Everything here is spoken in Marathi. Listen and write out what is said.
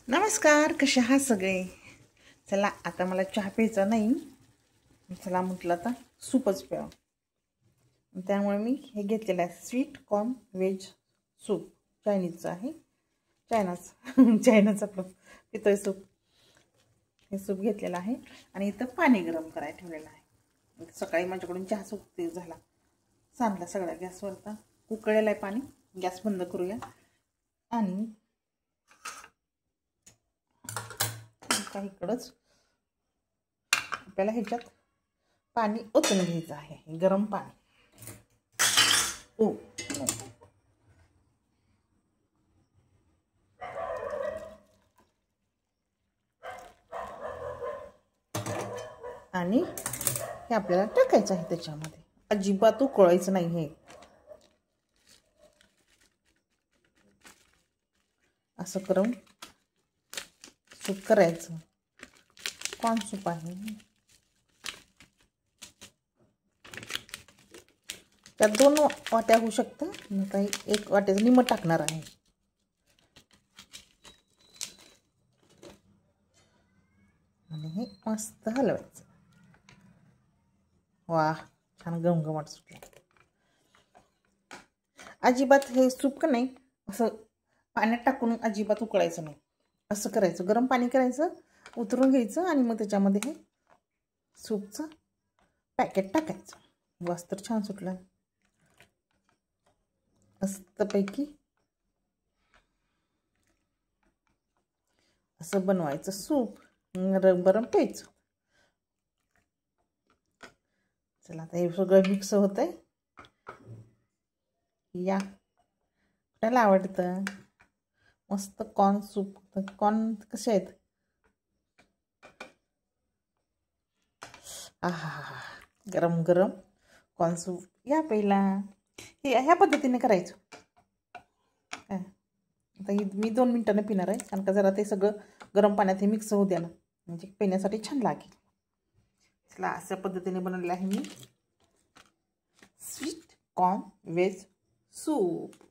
नमस्कार, कसे आहात सगळे? चला आता मला चहा प्यायचा नाही, चला म्हटलं आता सूपच प्यावं. त्यामुळे मी हे घेतलेलं आहे स्वीट कॉर्न व्हेज सूप. चायनीजचं आहे, चायनाचं आपलं पितळ सूप. हे सूप घेतलेलं आहे आणि इथं पाणी गरम करायला ठेवलेलं आहे. सकाळी माझ्याकडून चहा सूप झाला, सांडला सगळा गॅसवरता. उकळलेलं आहे पाणी. गॅस बंद करूया आणि इकडंच आपल्याला ह्याच्यात पाणी ओतून घ्यायचं आहे, गरम पाणी. आणि हे आपल्याला टाकायचं आहे त्याच्यामध्ये. अजिबात उकळायचं नाही. हे असं करून सूप करायचं. कॉर्न सूप आहे. त्यात 2 वाट्या होऊ शकतं. मी काही 1 वाट्याचं निम्मं टाकणार आहे. आणि हे मस्त हलवायचं. वा, छान घमघमाट सुटला. अजिबात हे सूप का नाही असं पाण्यात टाकून अजिबात उकळायचं नाही. असं करायचं, गरम पाणी करायचं, उतरून घ्यायचं आणि मग त्याच्यामध्ये हे सूपचं पॅकेट टाकायचं. वास तर छान सुटला मस्तपैकी. असं बनवायचं सूप, गरम गरम प्यायचं. चला आता हे सगळं मिक्स होतंय. या कुणाला आवडतं मस्त कॉर्न सूप? कॉर्न कसे आहेत? आहा, गरम गरम कॉर्न सूप या पहिला. ह्या पद्धतीने करायचं. आता मी 2 मिनिटांनी पिणार आहे, कारण का जरा ते सगळं गरम पाण्यात हे मिक्स होऊ द्या ना, म्हणजे पिण्यासाठी छान लागेल. चला अशा पद्धतीने बनवलेलं आहे मी स्वीट कॉर्न व्हेज सूप.